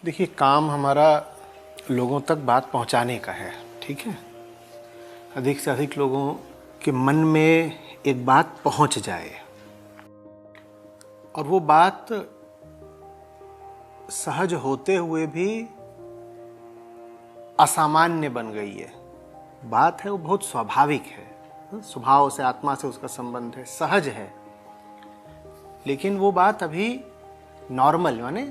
देखिए, काम हमारा लोगों तक बात पहुंचाने का है, ठीक है। अधिक से अधिक लोगों के मन में एक बात पहुंच जाए और वो बात सहज होते हुए भी असामान्य बन गई है। बात है वो बहुत स्वाभाविक है, स्वभाव से, आत्मा से उसका संबंध है, सहज है, लेकिन वो बात अभी नॉर्मल माने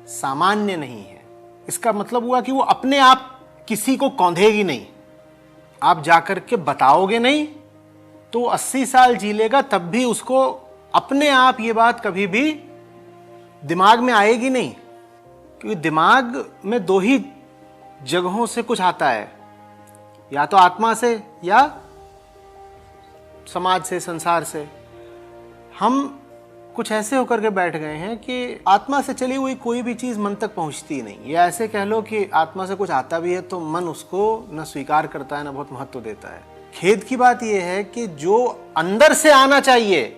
सामान्य नहीं है। इसका मतलब हुआ कि वो अपने आप किसी को कौंधेगी नहीं। आप जाकर के बताओगे नहीं तो 80 साल जी लेगा, तब भी उसको अपने आप ये बात कभी भी दिमाग में आएगी नहीं, क्योंकि दिमाग में दो ही जगहों से कुछ आता है, या तो आत्मा से या समाज से, संसार से। हम कुछ ऐसे होकर के बैठ गए हैं कि आत्मा से चली हुई कोई भी चीज मन तक पहुंचती नहीं, या ऐसे कह लो कि आत्मा से कुछ आता भी है तो मन उसको न स्वीकार करता है, न बहुत महत्व देता है। खेद की बात यह है कि जो अंदर से आना चाहिए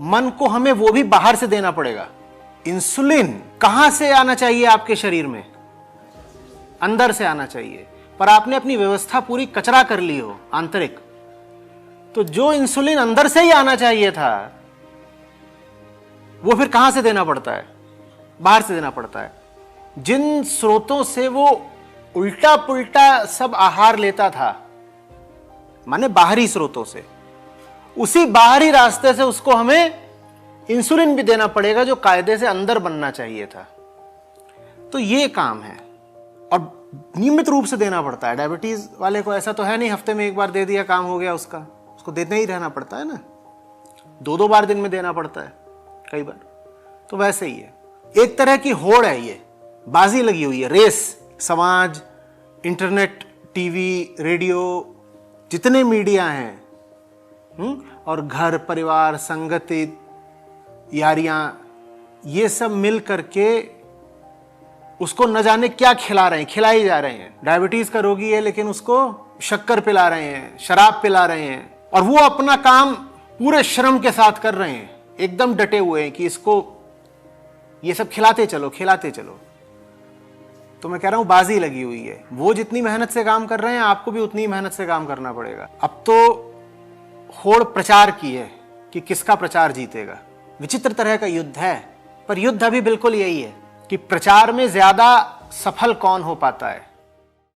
मन को, हमें वो भी बाहर से देना पड़ेगा। इंसुलिन कहां से आना चाहिए आपके शरीर में? अंदर से आना चाहिए, पर आपने अपनी व्यवस्था पूरी कचरा कर ली हो आंतरिक, तो जो इंसुलिन अंदर से ही आना चाहिए था वो फिर कहां से देना पड़ता है? बाहर से देना पड़ता है। जिन स्रोतों से वो उल्टा पुल्टा सब आहार लेता था, माने बाहरी स्रोतों से, उसी बाहरी रास्ते से उसको हमें इंसुलिन भी देना पड़ेगा जो कायदे से अंदर बनना चाहिए था। तो ये काम है और नियमित रूप से देना पड़ता है। डायबिटीज वाले को ऐसा तो है नहीं हफ्ते में एक बार दे दिया काम हो गया उसका, उसको देते ही रहना पड़ता है ना, 2-2 बार दिन में देना पड़ता है कई बार। तो वैसे ही है, एक तरह की होड़ है, ये बाजी लगी हुई है, रेस। समाज, इंटरनेट, टीवी, रेडियो, जितने मीडिया हैं, और घर परिवार, संगति, यारियां, ये सब मिल करके उसको न जाने क्या खिला रहे हैं, खिलाई जा रहे हैं। डायबिटीज का रोगी है लेकिन उसको शक्कर पिला रहे हैं, शराब पिला रहे हैं, और वो अपना काम पूरे श्रम के साथ कर रहे हैं, एकदम डटे हुए हैं कि इसको ये सब खिलाते चलो, खिलाते चलो। तो मैं कह रहा हूं बाजी लगी हुई है। वो जितनी मेहनत से काम कर रहे हैं, आपको भी उतनी मेहनत से काम करना पड़ेगा। अब तो होड़ प्रचार की है कि किसका प्रचार जीतेगा। विचित्र तरह का युद्ध है, पर युद्ध अभी बिल्कुल यही है कि प्रचार में ज्यादा सफल कौन हो पाता है।